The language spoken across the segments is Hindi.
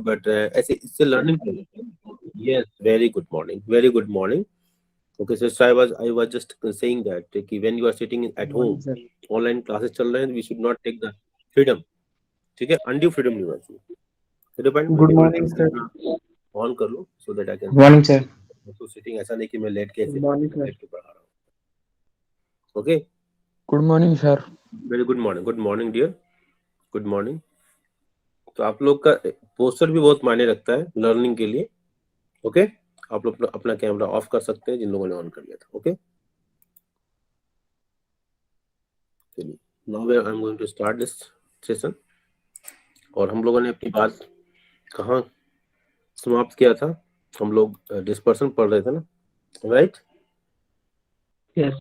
बट ऐसे इससे learning. Yes, very good morning, very good morning. Okay sir, I was just saying that कि when you are sitting good at morning home, sir. Online classes चल रहे हैं, we should not take the freedom. ठीक है, अनड्यू फ्रीडम नहीं होना चाहिए. चलो भाई, मैं गुड केवल मॉर्निंग सर। अपना ऑन कर लूँ so that I can good morning sir. तो सिटिंग. ऐसा नहीं कि मैं लेट के गुड मॉर्निंग सर। लेट के पढ़ा रहा हूँ. Okay, good morning sir. Very good morning. Good morning dear, good morning. तो आप लोग का पोस्टर भी बहुत मायने रखता है लर्निंग के लिए. ओके, आप लोग अपना कैमरा ऑफ कर सकते हैं जिन लोगों ने ऑन कर लिया था. ओके, चलिए, now I am going to start this session. और हम लोगों ने अपनी बात कहाँ समाप्त किया था? हम लोग डिस्पर्सन पढ़ रहे थे ना, राइट? यस।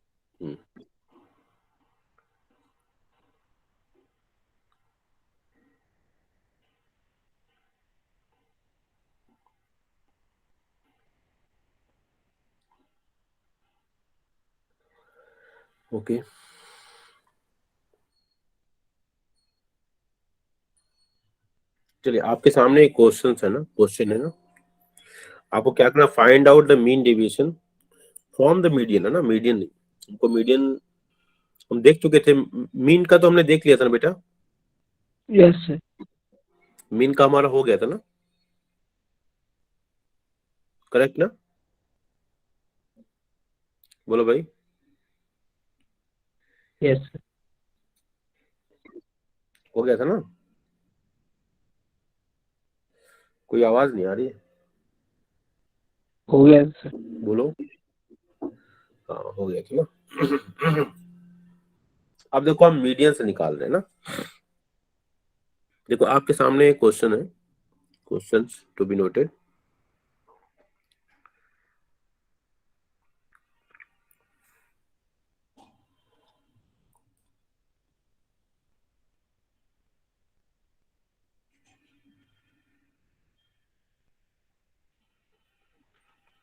ओके, चलिए, आपके सामने एक क्वेश्चन है ना. आपको क्या करना, find out the mean deviation from the median, है ना. मीडियन नहीं, हमको मीडियन हम देख चुके थे. मीन का तो हमने देख लिया था ना बेटा. Yes sir. मीन का हमारा हो गया था ना, करेक्ट ना? बोलो भाई. Yes sir. हो गया था ना? कोई आवाज नहीं आ रही है. हो गया सर। बोलो. हाँ, हो गया था ना. अब देखो, हम मीडियन से निकाल रहे हैं ना. देखो, आपके सामने एक क्वेश्चन है, क्वेश्चन टू बी नोटेड.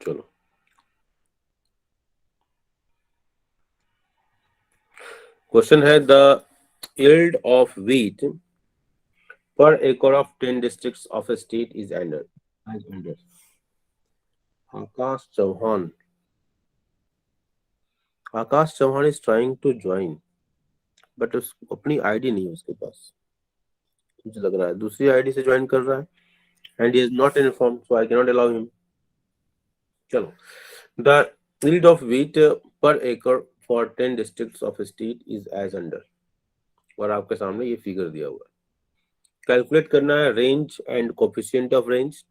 चलो, क्वेश्चन है, the yield of wheat per acre of 10 districts of a state is under. Akash Chauhan. Akash Chauhan is trying to join, but उस अपनी आईडी नहीं है उसके पास. मुझे लग रहा है दूसरी आईडी से ज्वाइन कर रहा है. And he is not informed, so I can not allow him. चलो, the yield of wheat per acre for 10 districts of a state is as under. और आपके सामने ये फिगर दिया हुआ है. कैलकुलेट करना है range and coefficient of range,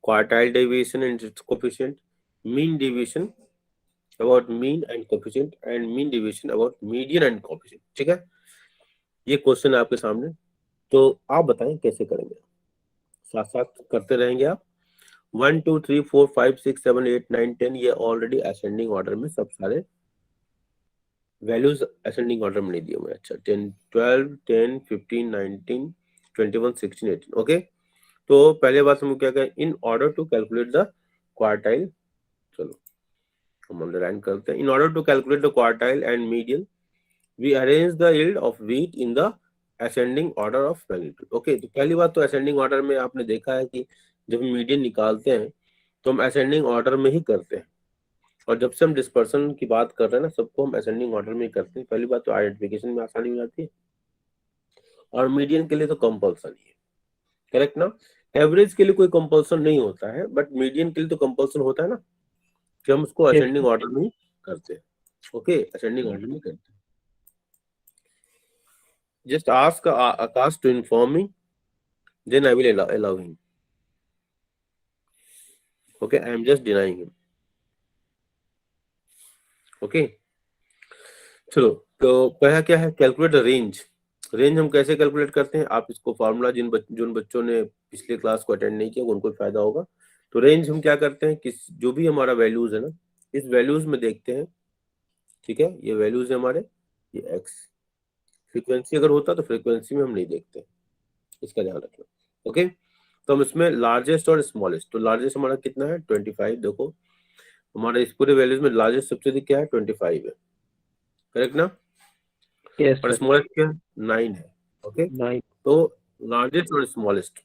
quartile deviation and it's coefficient, mean deviation about mean and coefficient, and mean deviation about median and coefficient. ठीक है, ये क्वेश्चन है आपके सामने. तो आप बताएं कैसे करेंगे. साथ साथ करते रहेंगे आप. 1 2 3 4 5 6 7 8 9 10, ये ऑलरेडी असेंडिंग ऑर्डर में सब सारे वैल्यूज असेंडिंग ऑर्डर में नहीं दिए हुए. अच्छा, 10 12 10 15 19 21 16 18. ओके, तो पहले बात हम क्या करें, in order to calculate the quartile. चलो, हम अंडरलाइन करते हैं. In order to calculate the quartile and median, we arrange the yield of wheat in the ascending order of magnitude. Okay, तो पहली बात तो असेंडिंग ऑर्डर में आपने देखा है कि जब हम मीडियन निकालते हैं तो हम असेंडिंग ऑर्डर में ही करते हैं. और जब से हम डिस्पर्सन की बात कर रहे हैं ना, सबको हम असेंडिंग ऑर्डर में ही करते हैं. पहली बात तो आइडेंटिफिकेशन में आसानी हो जाती है. और मीडियन के लिए तो कंपल्सन है, करेक्ट ना. एवरेज के लिए कोई कंपल्सन नहीं होता है, बट मीडियन के लिए तो कंपल्सन होता है ना, कि हम उसको यस असेंडिंग ऑर्डर में ही करते हैं. ओके, असेंडिंग ऑर्डर में करते हैं. Just ask Akash to inform me, then I will allow him. Okay, I am just denying him. Okay, चलो, तो पहला क्या है, कैलकुलेट रेंज. रेंज हम कैसे कैलकुलेट करते हैं, आप इसको फॉर्मूला जिन बच्चों ने पिछले क्लास को अटेंड नहीं किया उनको फायदा होगा. तो रेंज हम क्या करते हैं, किस जो भी हमारा वैल्यूज है ना, इस वैल्यूज में देखते हैं. ठीक है, ये वैल्यूज है हमारे, ये एक्स. फ्रीक्वेंसी अगर होता तो फ्रीक्वेंसी में हम नहीं देखते, इसका ध्यान रखना. ओके, तो हम इसमें लार्जेस्ट और स्मॉलेस्ट, तो लार्जेस्ट हमारा कितना है 25. देखो, हमारे इस पूरे वैल्यूज में लार्जेस्ट सबसे अधिक क्या है 25 है, करेक्ट ना. यस और सर। स्मॉलेस्ट क्या है 9 है. ओके, 9। तो लार्जेस्ट और स्मॉलेस्ट.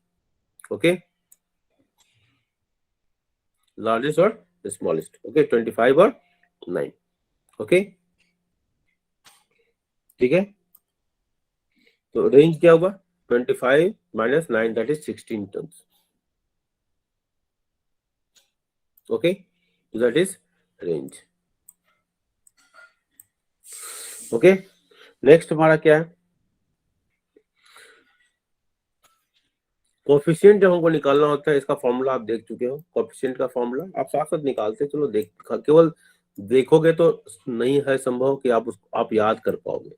ओके, लार्जेस्ट और स्मॉलेस्ट। ओके, 25 और 9। ओके, ठीक है। तो रेंज क्या होगा, 25 minus 9 that is 16 tons. Okay, so that is range। Okay, next हमारा क्या है, कोफिशिएंट जब हमको निकालना होता है, इसका फॉर्मूला आप देख चुके हो, कोफिशिएंट का फॉर्मूला आप साथ साथ निकालते, चलो देख, केवल देखोगे तो नहीं है संभव कि आप याद कर पाओगे।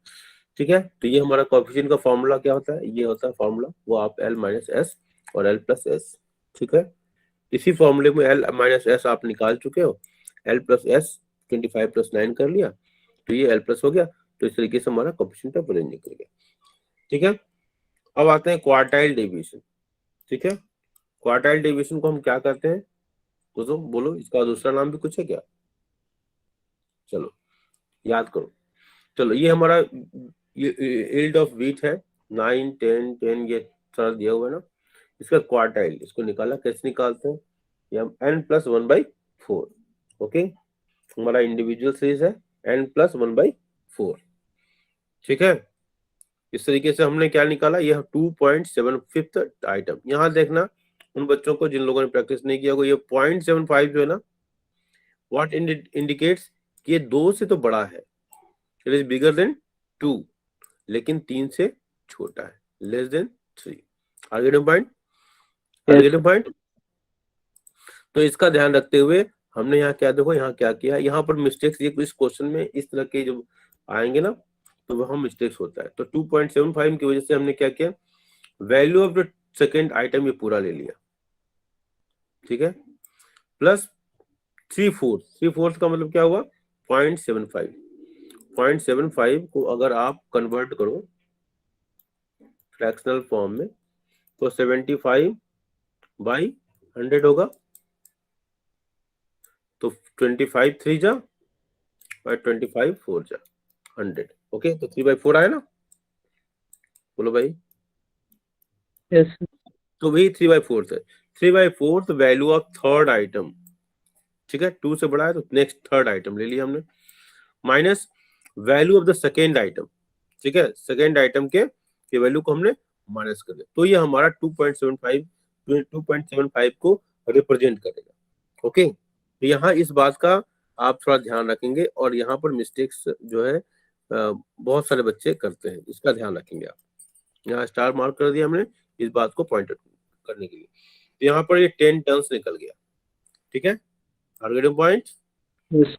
ठीक है, तो ये हमारा कोफिशिएंट का फॉर्मूला क्या होता है, ये होता है फॉर्मूला, वो आप L माइनस एस और L प्लस एस। ठीक है, इसी फॉर्मूले में L माइनस एस आप निकाल चुके हो, L प्लस एस 25 प्लस 9 कर लिया, तो ये L प्लस हो गया। तो इस तरीके से हमारा कोफिशिएंट ऑफ रेंज निकल गया। ठीक है, अब आते हैं क्वार्टाइल डेविएशन। ठीक है, क्वार्टाइल डेविएशन को हम क्या करते हैं, तो बोलो, इसका दूसरा नाम भी कुछ है क्या, चलो याद करो। चलो, ये हमारा यील्ड ऑफ व्हीट है, 9 10 10 ये सारा दिया हुआ है ना, इसका क्वार्टाइल, इसको निकाला, कैसे निकालते हैं, ये हम n+1/4। ओके, हमारा इंडिविजुअल सीरीज है n+1/4। ठीक है, इस तरीके से हमने क्या निकाला, यह 2.75 आइटम। यहां देखना उन बच्चों को जिन लोगों ने प्रैक्टिस नहीं किया, ये 0.75 जो है ना, व्हाट इंडिकेट्स कि ये 2 से तो बड़ा है, इट इज बिगर देन 2, लेकिन 3 से छोटा है, less than 3। Are getting point, are getting point. तो इसका ध्यान रखते हुए हमने यहाँ क्या, देखो यहाँ क्या किया, यहाँ पर मिस्टेक्स, ये इस क्वेश्चन में इस तरह के जो आएंगे ना, तो वहां मिस्टेक्स होता है। तो 2.75 की वजह से हमने क्या किया, value of the second item ये पूरा ले लिया। ठीक है, प्लस 3/4 का मतलब क्या हुआ, 0.75। 0.75 को अगर आप कन्वर्ट करो फ्रैक्शनल फॉर्म में, तो 75/100 होगा, तो 25 3 जा और 25 4 जा 100। ओके, तो 3/4 आया ना, बोलो भाई। यस तो वही 3/4 है, 3/4 वैल्यू ऑफ थर्ड आइटम। ठीक है, 2 से बड़ा है तो नेक्स्ट थर्ड आइटम ले लिया हमने, minus value of the second item. ठीक है, सेकेंड आइटम के वैल्यू को हमने माइनस कर दिया, तो ये हमारा 2.75 को रिप्रेजेंट करेगा। ओके, तो यहाँ इस बात का आप थोड़ा ध्यान रखेंगे, और यहाँ पर मिस्टेक्स जो है बहुत सारे बच्चे करते हैं, इसका ध्यान रखेंगे आप। यहाँ स्टार मार्क कर दिया हमने इस बात को पॉइंट आउट करने के लिए। तो यहाँ पर ये 10 टर्न्स निकल गया। ठीक है, आर पॉइंट। यस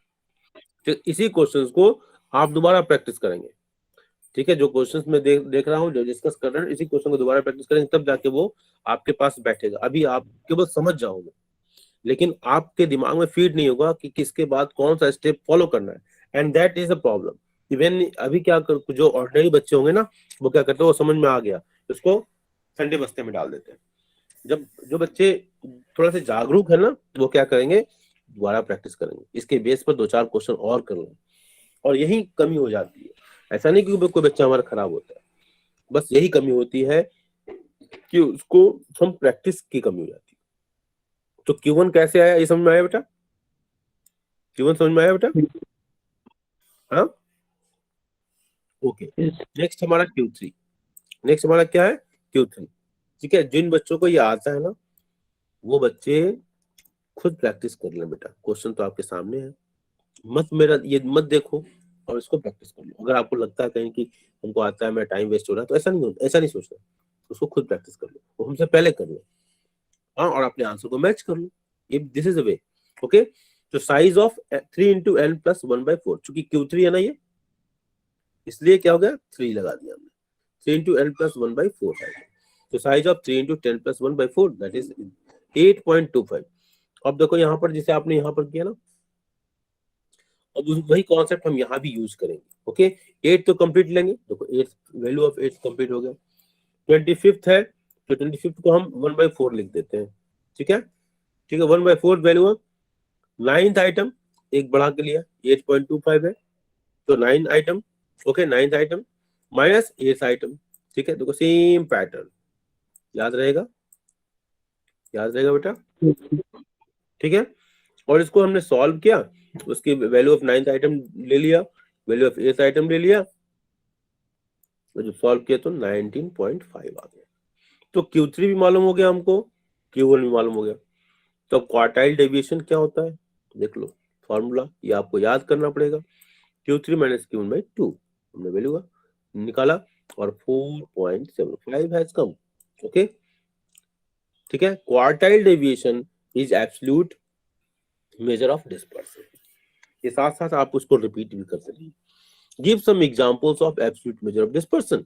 तो इसी क्वेश्चंस को आप दोबारा प्रैक्टिस करेंगे। ठीक है, जो क्वेश्चंस मैं देख रहा हूँ, जो डिस्कस कर रहे हैं, इसी क्वेश्चन को दोबारा प्रैक्टिस करेंगे, तब जाके वो आपके पास बैठेगा। अभी आप केवल समझ जाओगे, लेकिन आपके दिमाग में फीड नहीं होगा कि किसके बाद कौन सा स्टेप फॉलो करना है, and that is a problem. Even अभी क्या कर, जो ऑर्डिनरी बच्चे होंगे ना, वो क्या करते हैं, वो समझ में आ गया, उसको संडे बस्ते में डाल देते हैं। जब जो बच्चे थोड़ा सा जागरूक है ना, वो क्या करेंगे, दोबारा प्रैक्टिस करेंगे, इसके बेस पर 2-4 क्वेश्चन और कर लेंगे, और यही कमी हो जाती है। ऐसा नहीं कि कोई बच्चा हमारा खराब होता है, बस यही कमी होती है कि उसको हम प्रैक्टिस की कमी हो जाती है। तो Q1 कैसे आया, ये समझ में आया बेटा, Q1 समझ में आया बेटा, हाँ, ओके। यस नेक्स्ट हमारा Q3, नेक्स्ट हमारा क्या है, Q3। ठीक है, जिन बच्चों को ये आता है ना, वो बच्चे खुद प्रैक्टिस कर लें बेटा, क्वेश्चन तो आपके सामने है, मत मेरा ये मत देखो, और इसको प्रैक्टिस कर लो। अगर आपको लगता है कहीं कि हमको आता है, मेरा टाइम वेस्ट हो रहा है, तो ऐसा नहीं सोचना, उसको खुद प्रैक्टिस कर लो, वो हमसे पहले कर लो, हाँ, और अपने आंसर को मैच कर लो। If this is a way, okay. तो साइज ऑफ 3 × n+1/4, चूंकि Q3 है ना ये, इसलिए क्या हो गया, 3 लगा दिया हमने, 3 × n+1/4 है। तो साइज ऑफ 3 × 10+1/4 दैट इज 8.25। अब देखो यहाँ पर, जिसे आपने यहाँ पर किया ना, अब वही कॉन्सेप्ट हम यहाँ भी यूज करेंगे। ओके, 8 तो कंप्लीट लेंगे, देखो 8 वैल्यू ऑफ 8 कंप्लीट हो गया। 25th है, तो 25th को हम 1/4 लिख देते हैं। ठीक है, ठीक है, 1/4 वैल्यू ऑफ 9th आइटम, एक बढ़ा के लिया, 8.25 है, तो 9 item, okay, 9th item minus 8th item. ठीक है, देखो सेम पैटर्न, याद रहेगा, याद रहेगा बेटा। ठीक है, और इसको हमने सॉल्व किया, उसकी वैल्यू ऑफ 9th आइटम ले लिया, वैल्यू ऑफ 8th आइटम ले लिया, तो जब सॉल्व किया तो 19.5 आ गया। तो Q3 भी मालूम हो गया हमको, Q1 भी मालूम हो गया। तो अब क्वार्टाइल डेविएशन क्या होता है देख लो, फॉर्मूला ये आपको याद करना पड़ेगा। Q3 माइनस Q1 बाई 2 हमने वैल्यू का निकाला और 4.75 हैज कम। ओके, ठीक है। Quartile deviation is absolute measure of dispersion. ये साथ साथ आप उसको रिपीट भी कर सकते हैं। Give some examples of absolute measure of dispersion,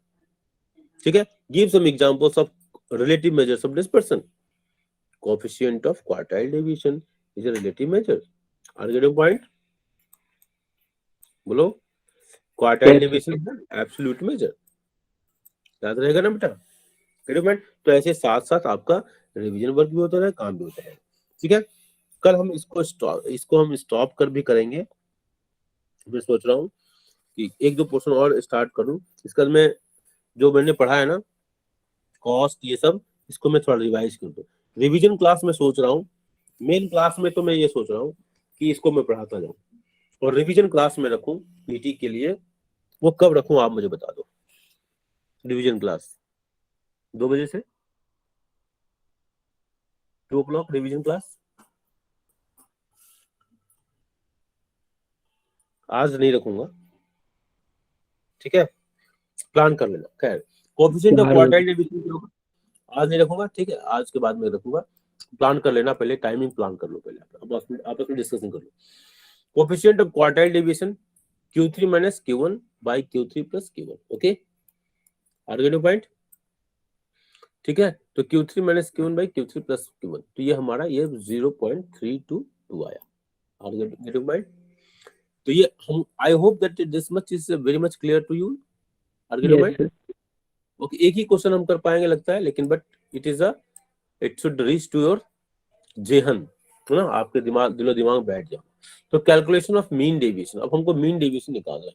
ठीक है। Give some examples of relative measures of dispersion. Coefficient of quartile deviation is a relative measure. Are you getting point? बोलो, quartile deviation is an absolute measure. याद रहेगा ना बेटा? Getting point? तो ऐसे साथ साथ आपका रिवीजन वर्क भी होता है, काम भी होता है, ठीक है। कल हम इसको हम स्टॉप कर भी करेंगे। मैं सोच रहा हूँ कि एक दो पोर्शन और स्टार्ट करूं, इसके बाद मैं जो मैंने पढ़ा है ना कॉस्ट ये सब, इसको मैं थोड़ा रिवाइज कर दूं। रिवीजन क्लास में सोच रहा हूँ, मेन क्लास में तो मैं ये सोच रहा हूँ कि इसको मैं पढ़ाता जाऊं, और रिवीजन क्लास में रखूं पीटी के लिए। वो कब रखूं आप मुझे बता दो। रिवीजन क्लास 2 बजे से 2 o'clock रिवीजन क्लास। आज नहीं रखूंगा, ठीक है, प्लान कर लेना। खैर, कोएफिशिएंट ऑफ क्वार्टाइल डेविएशन क्या होगा, आज नहीं रखूंगा, ठीक है, आज के बाद में रखूंगा। प्लान कर लेना, पहले टाइमिंग प्लान कर लो, पहले आपस में डिस्कशन कर लो। Coefficient of quartile deviation Q3 minus Q1 by Q3 plus Q1। Okay, are you getting point? ठीक है, तो Q3 minus Q1 by Q3 plus Q1, तो ये हमारा ये 0.322 आया। Are you getting point? तो ये हम I hope that this much is very much clear to you. Are you getting point? Okay, एक ही क्वेश्चन हम कर पाएंगे लगता है, लेकिन but it should reach to your जेहन, है ना, आपके दिलो दिमाग बैठ जाए। तो कैलकुलेशन ऑफ मीन डेविएशन, अब हमको मीन डेविएशन निकालना है,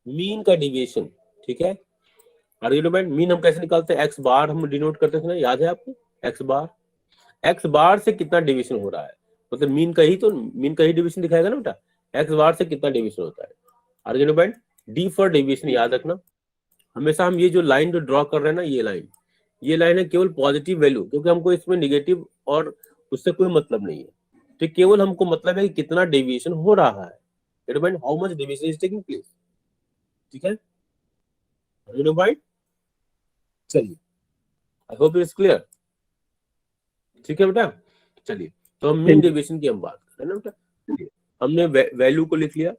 मीन का डेविएशन, ठीक है। आर्ग्यूमेंट मीन हम कैसे निकालते हैं, एक्स बार हम डिनोट करते थे ना, याद है आपको? एक्स बार से कितना डेविएशन हो रहा है, मतलब मीन का ही डेविएशन दिखाएगा ना बेटा, एक्स बार से कितना डेविएशन होता है। आर्ग्यूमेंट डी फॉर डेविएशन याद रखना। हमेशा हम ये जो लाइन जो ड्रॉ कर रहे हैं ना, ये लाइन है केवल पॉजिटिव वैल्यू, क्योंकि हमको इसमें निगेटिव और उससे कोई मतलब नहीं है, तो केवल हमको मतलब है कि कितना डेविएशन हो रहा है, it mean how much deviation is taking place, ठीक है। चलिए, I hope it is clear, ठीक है बेटा। चलिए, तो हम मीन डेविएशन की हम बात कर रहे हैं ना बेटा। हमने वैल्यू को लिख लिया,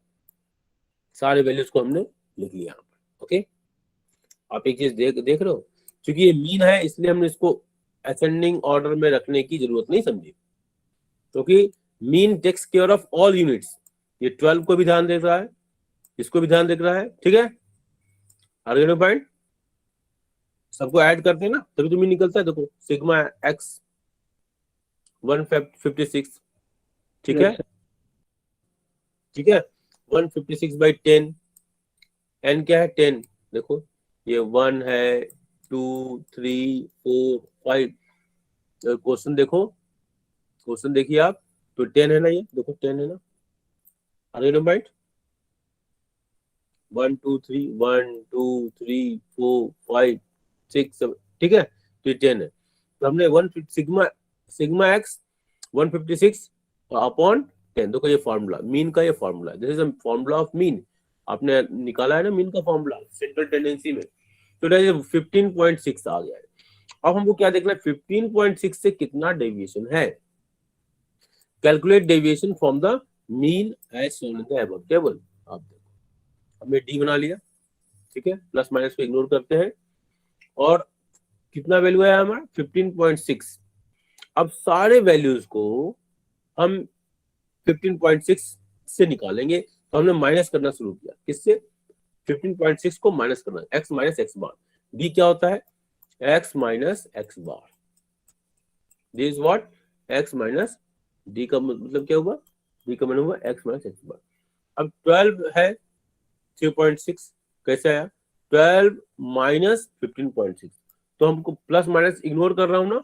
सारे वैल्यूज को हमने लिख लिया यहाँ पर। ओके, आप एक चीज देख रहे हो, क्योंकि ये मीन है इसलिए हमने इसको असेंडिंग ऑर्डर में रखने की जरूरत नहीं समझी, क्योंकि mean takes care of all units. ये 12 को भी ध्यान देख रहा है, इसको भी ध्यान देख रहा है, ठीक है। आर्गेनो पॉइंट सबको ऐड करते हैं ना, तभी तो मीन निकलता है। देखो सिग्मा एक्स 156, ठीक है, ठीक है, 156/10, एन क्या है 10, देखो ये 1 है 2 3 4 5, क्वेश्चन देखो, क्वेश्चन देखिए आप, तो 10 है ना, ये देखो 10 है ना। आर्गेनो पॉइंट 1 2 3 1 2 3 4 5 6 7, ठीक है, तो 10 है। तो हमने 1 सिग्मा एक्स 156 अपॉन 10, देखो ये फॉर्मूला मीन का, ये formula, this is formula of mean, आपने निकाला है ना मीन का फॉर्मूला सेंट्रल टेंडेंसी में, तो 15.6 आ गया है। अब हमको क्या देखना है, 15.6 से कितना डेविएशन है। Calculate deviation from the mean as shown in the above table. आप देखो हमने डी बना लिया, ठीक है, प्लस माइनस को इग्नोर करते हैं, और कितना वैल्यू है हमारा 15.6। अब सारे वैल्यूज को हम 15.6 से निकालेंगे, तो हमने माइनस करना शुरू किया, किससे? 15.6 को माइनस करना, x माइनस एक्स बार। डी क्या होता है, x minus x bar, D is what, x minus, D का मतलब क्या हुआ, डी का मतलब हुआ x माइनस एक्स बार। अब 12 है 3.6, कैसे आया 12 माइनस 15.6, तो हमको प्लस माइनस इग्नोर कर रहा हूं ना,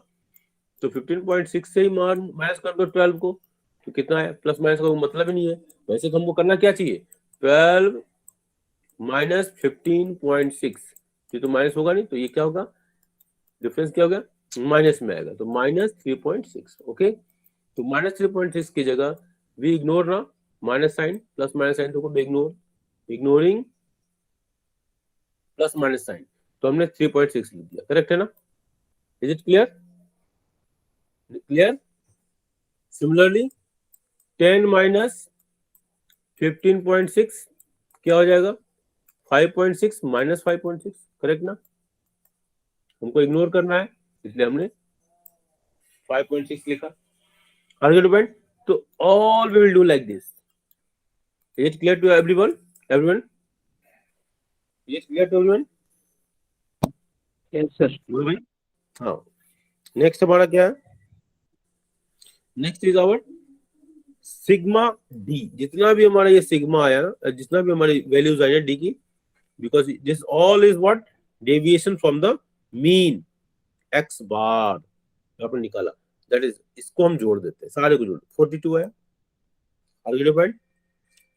तो 15.6 से ही माइनस कर दो 12 को, तो कितना है, प्लस माइनस का मतलब ही नहीं है। वैसे तो हमको करना क्या चाहिए, 12 माइनस 15.6, ये तो माइनस होगा नहीं, तो ये क्या होगा, डिफरेंस क्या होगा, माइनस में आएगा, तो माइनस 3.6। ओके, तो माइनस 3.6 की जगह वी इग्नोर ना minus sign, plus minus sign तो इग्नोरिंग प्लस माइनस साइन, तो हमने 3.6 लिख दिया, करेक्ट है ना? Is it clear? Clear? Similarly 10 minus 15.6 क्या हो जाएगा, 5.6 माइनस 5.6, करेक्ट ना? हमको इग्नोर करना है इसलिए हमने 5.6 लिखा। आर्गुमेंट, तो all we will do like this. Is it clear to everyone? Everyone, is it clear to everyone? Yes, sir. बोलो भाई। हाँ, नेक्स्ट हमारा क्या है, next is our sigma D. जितना भी हमारा ये सिग्मा आया ना, जितना भी हमारी वैल्यूज आई है डी की, because this all is what, deviation from the mean X bar आपने निकाला, दैट इज, इसको हम जोड़ देते हैं, सारे को जोड़, 42 आया आर्गुमेंट पॉइंट,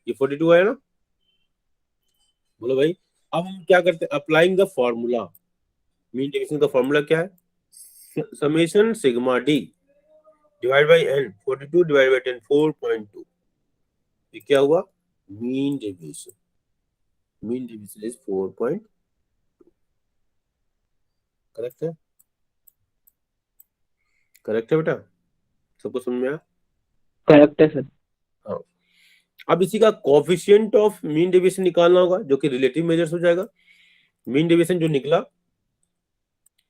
ये 42 आया ना? बोलो भाई। अब हम क्या करते हैं, applying the formula, mean deviation का फॉर्मूला क्या है, summation sigma D divide by N, 42 divide by 10, 4.2, ये क्या हुआ, mean deviation. Mean deviation is 4. Correct है? करेक्ट है बेटा, सबको समझ में आया? Correct है सर. हाँ, अब इसी का कोफिशिएंट ऑफ मीन डेविएशन निकालना होगा, जो कि रिलेटिव मेजर्स हो जाएगा। मीन डेविएशन जो निकला,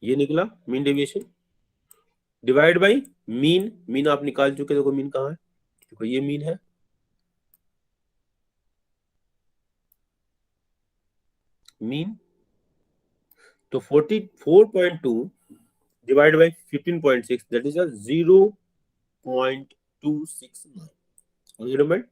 ये निकला mean deviation, divide by mean, mean आप निकाल चुके, देखो मीन कहाँ है, देखो ये मीन है, मीन, तो 44.2 divide by 15.6, that is 0.269, argument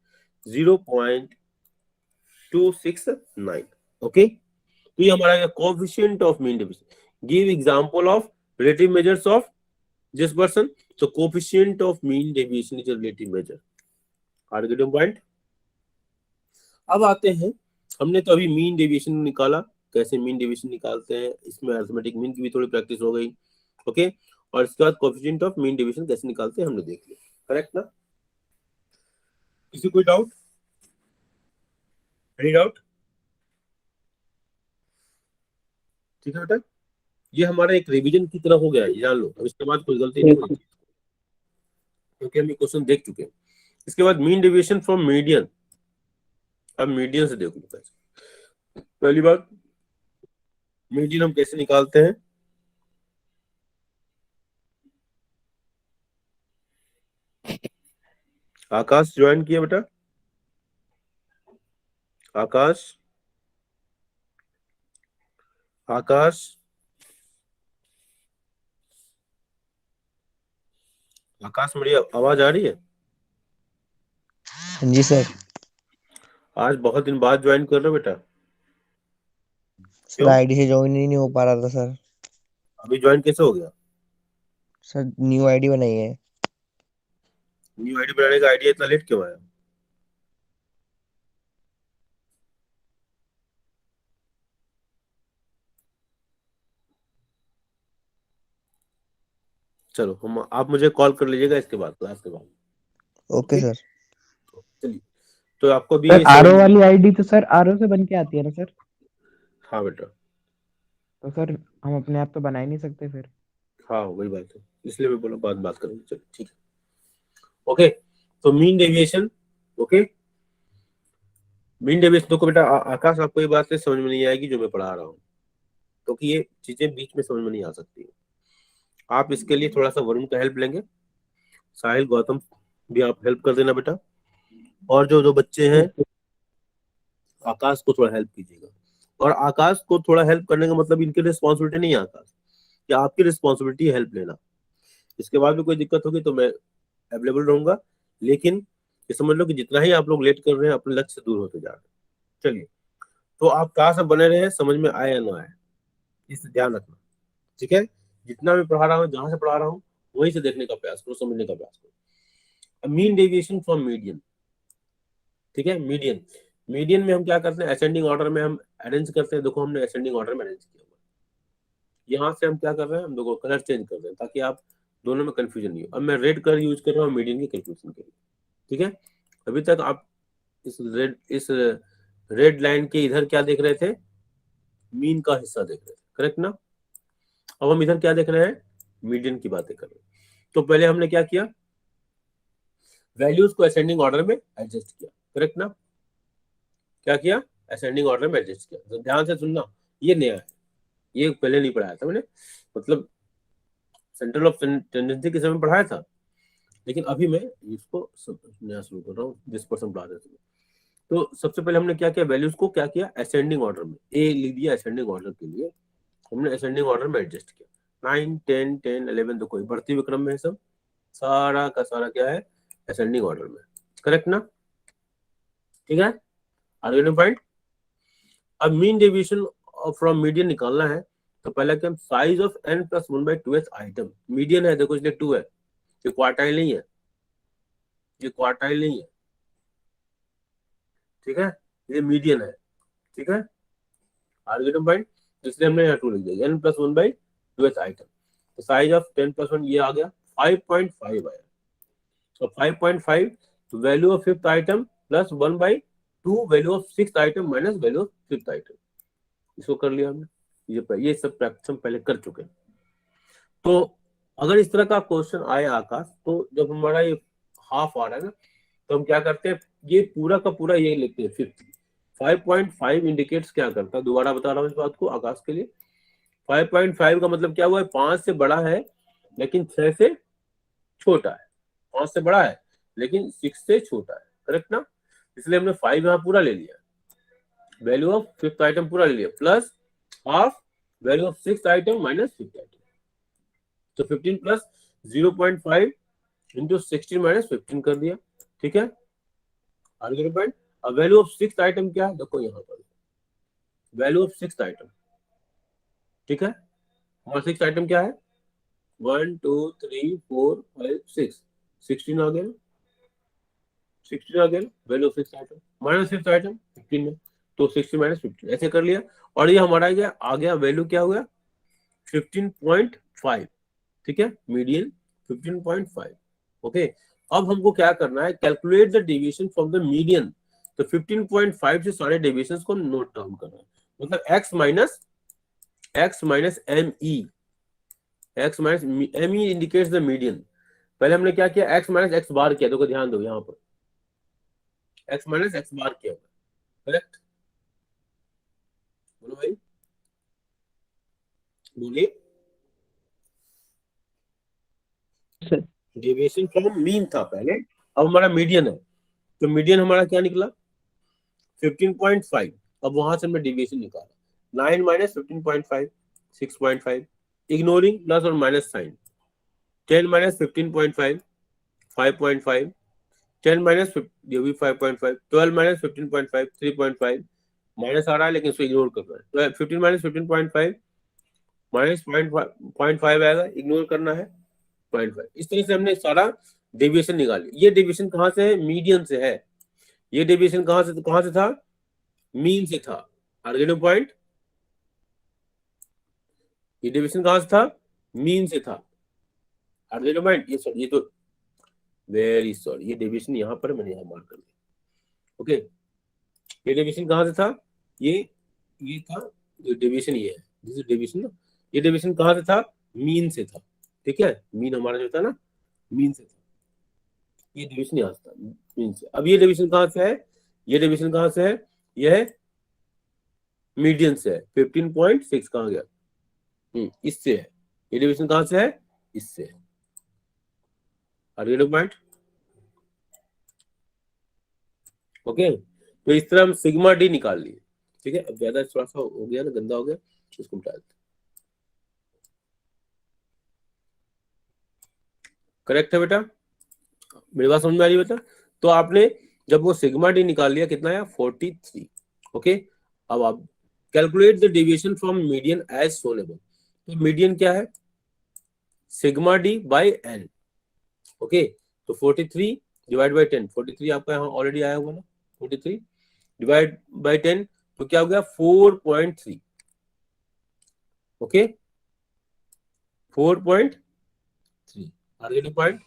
0.269। Okay, तो ये हमारा coefficient of mean deviation. Give example of relative measures of this person, so coefficient of mean deviation is a relative measure, argument point. अब आते हैं, हमने तो अभी मीन डेविएशन निकाला, कैसे मीन डेविएशन निकालते हैं, इसमें अरिथमेटिक मीन की भी थोड़ी प्रैक्टिस हो गई। ओके, और इसके बाद कोएफिशिएंट ऑफ मीन डेविएशन कैसे निकालते हैं हमने देख लिया, करेक्ट ना? किसी कोई डाउट, एनी डाउट? ठीक है बेटा, ये हमारा एक रिवीजन की तरह हो गया है, जान लो, अब इसके बाद कोई गलती नहीं Yes, होगी, sir. क्योंकि हम ये क्वेश्चन देख चुके हैं। इसके बाद मीन डेविएशन फ्रॉम मीडियन, अब मीडियन से देखो बेटा। पहली बात, मीडियन हम कैसे निकालते हैं, आकाश ज्वाइन किया बेटा, आकाश, आकाश, आकाश मेरी आवाज आ रही है? जी सर. आज बहुत दिन बाद ज्वाइन कर रहे हो बेटा, सर क्यों? आईडी से ज्वाइन ही नहीं हो पा रहा था सर. अभी ज्वाइन कैसे हो गया? सर न्यू आईडी बनाई है. न्यू आईडी बनाने का आइडिया इतना लेट क्यों आया? चलो, हम, आप मुझे कॉल कर लीजिएगा इसके बाद, क्लास के बाद। Okay okay, sir. चलिए, तो आपको भी सर ये आरओ समझ, वाली आईडी तो सर आरओ से बन के आती है ना सर? हाँ बेटा, तो सर हम अपने आप तो बना ही नहीं सकते फिर. हाँ वही बात है, इसलिए मैं बोला बाद में बात करेंगे, चलो ठीक है। ओके, तो mean deviation, okay, mean deviation तो बेटा आकाश, आपको ये बात समझ में नहीं आएगी जो मैं पढ़ा रहा हूँ, क्योंकि ये चीजें बीच में समझ में नहीं आ सकती। आप इसके लिए थोड़ा सा वरुण का हेल्प लेंगे, साहिल, गौतम भी आप हेल्प कर देना बेटा, और जो जो बच्चे हैं, आकाश को थोड़ा हेल्प कीजिएगा। और आकाश को थोड़ा हेल्प करने का मतलब इनकी रिस्पॉन्सिबिलिटी नहीं है आकाश, कि आपकी रिस्पॉन्सिबिलिटी है हेल्प लेना। इसके बाद भी कोई दिक्कत होगी तो मैं अवेलेबल रहूंगा, लेकिन ये समझ लो कि जितना ही आप लोग लेट कर रहे हैं अपने लक्ष्य से दूर होते जा रहे हैं। चलिए, तो आप कहाँ से बने रहे, समझ में आए या ना आए, इसे ध्यान रखना, ठीक है? जितना मैं पढ़ा रहा हूँ, जहां से पढ़ा रहा हूँ, वहीं से देखने का प्रयास करो, समझने का प्रयास करो। मीन डेविएशन फ्रॉम मीडियन, ठीक है। मीडियन, मीडियन में हम क्या करते हैं, असेंडिंग ऑर्डर में हम अरेंज करते हैं। देखो हमने असेंडिंग ऑर्डर में अरेंज किया हुआ, यहाँ से हम क्या कर रहे हैं, हम देखो कलर चेंज कर रहे हैं ताकि आप दोनों में कंफ्यूजन नहीं हो। अब मैं रेड कलर यूज कर रहा हूँ मीडियन की कंफ्यूजन के लिए, ठीक है। अभी तक आप इस रेड लाइन के इधर क्या देख रहे थे, मीन का हिस्सा देख रहे थे, करेक्ट ना। अब हम इधर क्या देख रहे हैं, मीडियन की बातें कर रहे हैं। तो पहले हमने क्या किया, वैल्यूज को असेंडिंग ऑर्डर में एडजस्ट किया, करेक्ट ना। क्या किया, असेंडिंग ऑर्डर में एडजस्ट किया। तो ध्यान से सुनना, ये नया है, ये पहले नहीं पढ़ाया था मैंने, मतलब सेंट्रल ऑफ टेंडेंसी के समय पढ़ाया था, लेकिन अभी मैं इसको नया शुरू कर रहा हूँ, जिस पर्सन पढ़ा रहे थे। तो सबसे पहले हमने क्या किया, वैल्यूज को क्या किया, असेंडिंग ऑर्डर में, ए लिख दिया असेंडिंग ऑर्डर के लिए, हमने असेंडिंग ऑर्डर में एडजस्ट किया। 9 10 10 11 तो कोई बढ़ती हुई क्रम में है, सब सारा का सारा क्या है, असेंडिंग ऑर्डर में, करेक्ट ना, ठीक है। आगे पॉइंट, अब मीन डेविएशन फ्रॉम मीडियन निकालना है, तो पहले क्या, size of n plus 1/2th item, median है देखो इसलिए 2 है, ये क्वार्टाइल नहीं है, ये क्वार्टाइल नहीं है, ठीक है, ये मीडियन है, ठीक है। आर्गुमेंट पॉइंट, इसलिए हमने यहाँ 2 लिख दिया, n प्लस 1/2th आइटम। तो साइज ऑफ 10 प्लस 1 ये आ गया 5.5 आया, तो 5.5 value of 5th item plus 1/2 value of 6th item minus value of 5th item, इसको कर लिया हमने। ये सब प्रैक्टिस हम पहले कर चुके हैं। तो अगर इस तरह का क्वेश्चन आए आकाश, तो जब हमारा ये हाफ आ रहा है ना, तो हम क्या करते हैं, ये पूरा का पूरा ये लिखते हैं 50। 5.5 इंडिकेट्स क्या करता है, दोबारा बता रहा हूँ इस बात को आकाश के लिए। 5.5 का मतलब क्या हुआ है, 5 से बड़ा है लेकिन 6 से छोटा है, 5 से बड़ा है लेकिन 6 से छोटा है, करेक्ट ना। इसलिए हमने 5 यहाँ पूरा ले लिया, वैल्यू ऑफ 5th आइटम पूरा ले लिया, plus half value of 6th item minus 5th item. तो 15 प्लस 0.5 इंटू 16 माइनस 15 कर दिया, ठीक है। आगे पॉइंट, अब वैल्यू ऑफ 6th आइटम क्या है, देखो यहाँ पर वैल्यू ऑफ 6th आइटम, ठीक है। हमारा 6th आइटम क्या है, 1 2 3 4 5 6, 16 आ गया, 16 आ गया value of 6th item, minus 5th item 15 में, तो 16 माइनस 15 ऐसे कर लिया। और ये हमारा आ गया वैल्यू क्या हुआ, 15.5, ठीक है, मीडियन 15.5, ओके। अब हमको क्या करना है, calculate the deviation from the median. तो 15.5 से सारे डेविएशंस को नोट डाउन करना है, मतलब x minus M E, x minus M E indicates the median. पहले हमने क्या किया, x माइनस एक्स बार किया, देखो ध्यान दो यहाँ पर x माइनस एक्स बार किया, करेक्ट, बोलो भाई, बोलिए। डेविएशन फ्रॉम मीन था पहले, अब हमारा मीडियन है, तो मीडियन हमारा क्या निकला 15.5। अब वहां से हमने डेविएशन निकाला, 9 माइनस 15.5 6.5, इग्नोरिंग प्लस और माइनस साइन, 10 माइनस 15.5 5.5, 10 माइनस ये भी 5.5, 12 माइनस 15.5 3.5, माइनस आ रहा है लेकिन इसको इग्नोर कर रहा है, 15 माइनस 15.5 माइनस 0.5 आएगा, इग्नोर करना है 0.5। इस तरह से हमने सारा डेविएशन निकाली। ये डेविएशन कहाँ से है, मीडियन से है। ये डेविएशन कहाँ से था, मीन से था। आर्गेनो पॉइंट, ये डेविएशन कहाँ से था, मीन से था। आर्गेनो पॉइंट, ये तो वेरी सॉरी, ये डेविएशन यहाँ पर मैंने यहाँ मार्क कर दिया, ओके। ये डेविएशन कहाँ से था, ये था, ये डेविएशन ये है, दिस इज डेविएशन ना, ये डेविएशन कहाँ से था, मीन से था, ठीक है। मीन हमारा जो था ना, मीन से था, ये डेविएशन यहाँ से था मीन से। अब ये डेविएशन कहाँ से है, ये डेविएशन कहाँ से है, ये है मीडियन से है, 15.6 कहाँ गया, इससे है, ये डेविएशन कहाँ से है, इससे है। Point, okay. तो इस तरह हम सिग्मा डी निकाल लिए, ठीक है। अब ज्यादा थोड़ा सा हो गया ना, गंदा हो गया, इसको मिटा देते, करेक्ट है बेटा, मेरी बात समझ में आ रही है बेटा। तो आपने जब वो सिग्मा डी निकाल लिया, कितना आया 43, ओके। अब आप calculate the deviation from median as shown above. तो मीडियन क्या है, sigma D by N, okay. तो 43 डिवाइड बाई 10, 43 आपका यहाँ ऑलरेडी आया हुआ ना, 43 डिवाइड बाई 10 तो क्या हो गया 4.3, ओके 4.3 टारगेटिंग पॉइंट,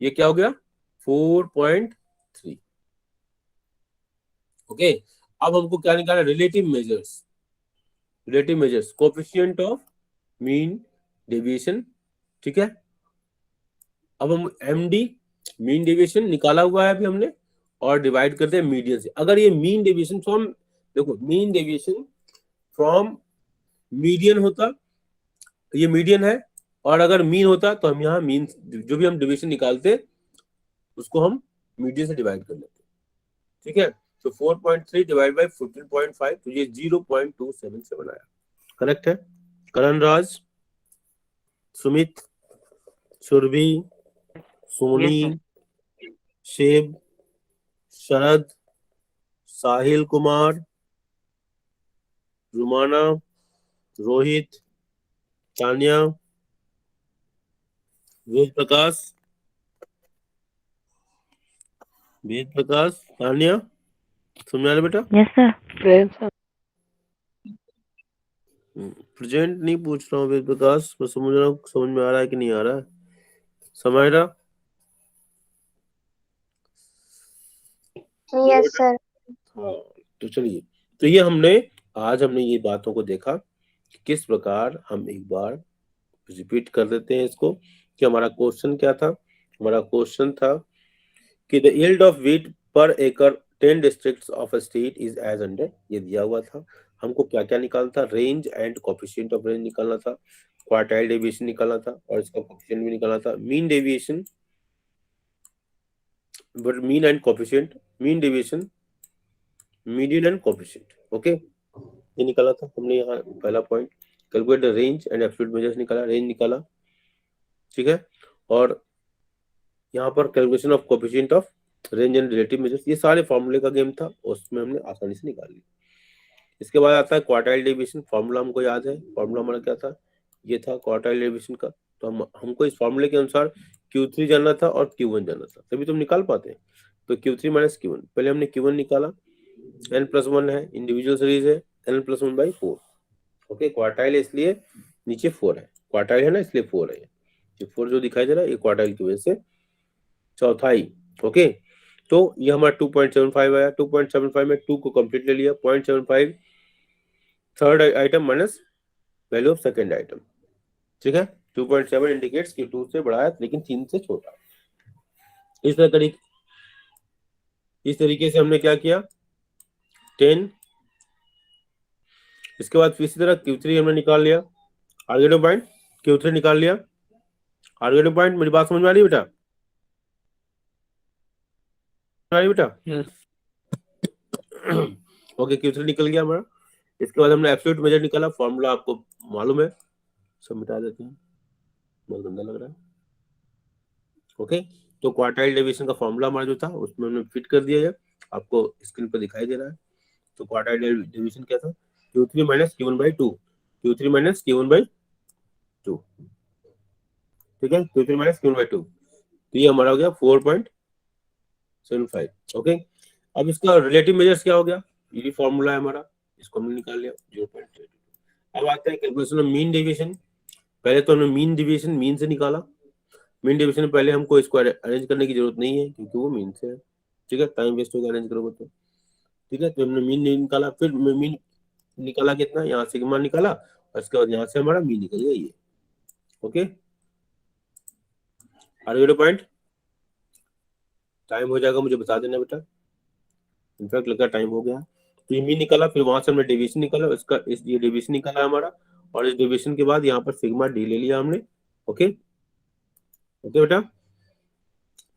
ये क्या हो गया 4.3, ओके। अब हमको क्या निकालना, relative measures coefficient of mean deviation, ठीक है। अब हम एमडी मीन डेविएशन निकाला हुआ है अभी हमने, और डिवाइड करते हैं मीडियन से। अगर ये मीन डेविएशन फ्रॉम, देखो मीन डेविएशन फ्रॉम मीडियन होता, ये मीडियन है, और अगर मीन होता तो हम यहाँ मीन जो भी हम डेविएशन निकालते उसको हम मीडियन से डिवाइड कर लेते, ठीक है। तो 4.3 डिवाइड बाई 14.5 तो ये 0.277 आया, करेक्ट है। करण राज, सुमित, सुरभि, सोनी, शिव, शरद, साहिल कुमार, रुमाना, रोहित, तान्या, वेद प्रकाश, तान्या, समझ आ रहा बेटा? Yes sir. प्रेजेंट नहीं पूछ रहा हूँ वेद प्रकाश, मैं समझ रहा हूँ समझ में आ रहा है कि नहीं आ रहा है, समझ रहा? Yes sir. हाँ तो चलिए, तो ये आज हमने ये बातों को देखा कि किस प्रकार हम एक बार रिपीट कर देते हैं इसको, कि हमारा क्वेश्चन क्या था। हमारा क्वेश्चन था कि the yield of wheat per acre 10 districts of a state is as under, ये दिया हुआ था। हमको क्या क्या निकालना था, range and coefficient of range निकालना था, क्वार्टाइल डेविएशन निकालना था, और इसका कोएफिशिएंट भी निकालना था, mean deviation, but mean and coefficient, mean deviation, median and coefficient, okay ये निकाला था हमने। यहाँ पहला point calculate the range and absolute measures निकाला, रेंज निकाला, ठीक है। और यहाँ पर calculation of coefficient of range and relative measures, ये सारे फॉर्मूले का गेम था, उसमें हमने आसानी से निकाल लिया। इसके बाद आता है क्वार्टाइल डेविएशन, फॉर्मूला हमको याद है, फॉर्मूला हमारा क्या था, ये था क्वार्टाइल डेविएशन का। तो हमको इस फॉर्मूले के अनुसार Q3 जानना था और Q1 जानना था, तभी तुम निकाल पाते हैं। तो Q3 माइनस Q1, पहले हमने Q1 निकाला, n+1 है, इंडिविजुअल सीरीज है, n+1/4, ओके। क्वार्टाइल है इसलिए नीचे 4 है, क्वार्टाइल है ना इसलिए 4 है, ये 4 जो दिखाई दे रहा है ये क्वार्टाइल की वजह से चौथाई, ओके। तो ये हमारा 2.75 आया, 2.75 में 2 को कंप्लीट ले लिया, 0.75 third item minus value of second item, ठीक है। 2.7 इंडिकेट्स कि 2 से बड़ा है लेकिन 3 से छोटा। इस तरीके से हमने क्या किया 10, इसके बाद फिर इसी तरह Q3 हमने निकाल लिया, आर्गेटिव पॉइंट Q3 निकाल लिया, आर्गेटिव पॉइंट, मेरी बात समझ में आ रही है बेटा? ओके Q3 निकल गया हमारा। इसके बाद हमने एब्सोल्यूट मेजर निकाला, फॉर्मूला आपको मालूम है, सब मिटा देते हैं, बहुत गंदा लग रहा है, ओके। तो क्वार्टाइल डेविएशन का फॉर्मूला हमारा जो था उसमें हमने फिट कर दिया है, आपको स्क्रीन पर दिखाई दे रहा है। तो क्वार्टाइल डेविएशन क्या था, Q3 minus Q1/2, Q3 minus Q1/2, ठीक है, Q3 माइनस Q1/2, तो ये हमारा हो गया 4.75, ओके। अब इसका रिलेटिव मेजर्स क्या हो गया, ये फॉर्मूला है हमारा, इसको हमने निकाल लिया 0.32। अब आते हैं कैलकुलेशन ऑफ मीन डेविएशन। पहले तो हमने मीन डेविएशन मीन से निकाला, मीन डेविएशन में पहले हमको इसको अरेंज करने की जरूरत नहीं है क्योंकि वो मीन से है, ठीक है, टाइम वेस्ट होगा अरेंज करोगे तो, ठीक है। तो हमने मीन निकाला, फिर मीन निकाला कितना, यहाँ सिग्मा निकाला, और इसके बाद यहाँ से हमारा मीन निकल गया ये, ओके। आर पॉइंट टाइम हो जाएगा मुझे बता देना बेटा, इनफैक्ट लगा टाइम हो गया। तो ये मीन निकाला, फिर वहां से हमने डेविएशन निकाला, इसका ये डेविएशन निकाला हमारा, और इस डेविएशन के बाद यहाँ पर सिग्मा डी ले लिया हमने, ओके ओके बेटा,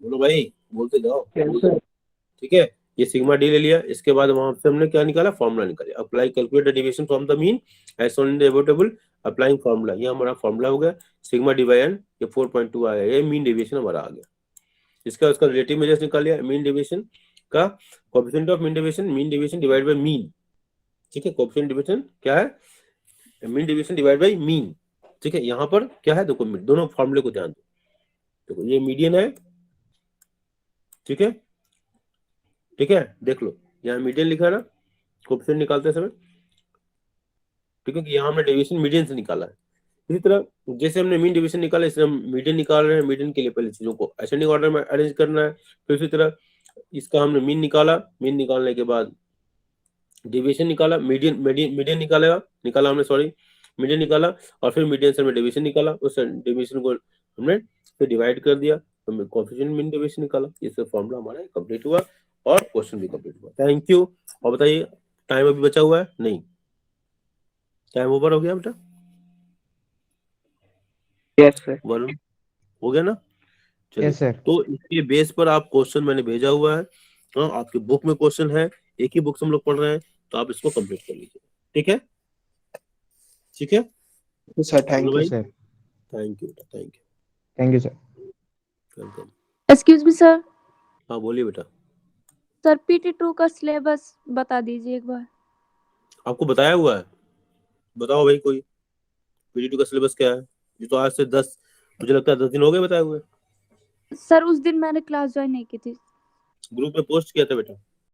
बोलो भाई, बोलते जाओ, ठीक है। ये सिग्मा डी ले लिया, इसके बाद वहां से हमने क्या निकाला, फॉर्मूला निकाला, apply calculate the deviation from the mean as shown in the above table, applying formula, ये हमारा फॉर्मूला हो गया सिग्मा डी बाई एन, ये 4.2 आया, ये मीन डेविएशन हमारा आ गया। इसका उसका रिलेटिव मेजर्स निकाल लिया, मीन डेविएशन का coefficient of mean deviation divide by mean, ठीक है। कोएफिशिएंट डेविएशन क्या है, mean deviation divide by mean, ठीक है। यहाँ पर क्या है देखो, दोनों फॉर्मूले को ध्यान दो, देखो ये मीडियन है, ठीक है, ठीक है, देख लो यहाँ मीडियन लिखा है ना कोएफिशिएंट निकालते समय, ठीक है, कि यहाँ हमने डेविएशन मीडियन से निकाला है। इसी तरह जैसे हमने मीन डेविएशन निकाला, इसलिए हम मीडियन निकाल रहे हैं। मीडियन के लिए पहले चीजों को असेंडिंग ऑर्डर में अरेंज करना है। फिर इसी तरह इसका हमने मीन निकाला, मीन निकालने के बाद डेविएशन निकाला, मीडियन मीडियन निकाला हमने, सॉरी, मीडियन निकाला, और फिर मीडियन से हमने डेविएशन निकाला। उस डेविएशन को हमने फिर डिवाइड कर दिया, हमने कोएफिशिएंट मीन डेविएशन निकाला। इससे फॉर्मूला हमारा कंप्लीट हुआ और क्वेश्चन भी कंप्लीट हुआ। Thank you. और बताइए टाइम अभी बचा हुआ है? नहीं, टाइम ओवर हो गया बेटा? Yes sir. वरुण हो गया ना? चलिए, यस सर। तो इसके बेस पर आप क्वेश्चन मैंने भेजा हुआ है। हाँ, आपके बुक में क्वेश्चन है, एक ही बुक से हम लोग पढ़ रहे हैं, तो आप इसको कंप्लीट कर लीजिए। ठीक है, ठीक है सर थैंक यू भाई, सर। थैंक यू बेटा, thank you, thank you sir. Welcome. Excuse me sir, हाँ बोलिए बेटा। सर PT2 का सिलेबस बता दीजिए एक बार। आपको बताया हुआ है? बताओ भाई कोई, पीटी2 का सिलेबस क्या है? ये तो आज से 10, मुझे लगता है 10 दिन हो गए बताए हुए। सर उस दिन मैंने क्लास ज्वाइन नहीं की थी। ग्रुप में पोस्ट किया था बेटा।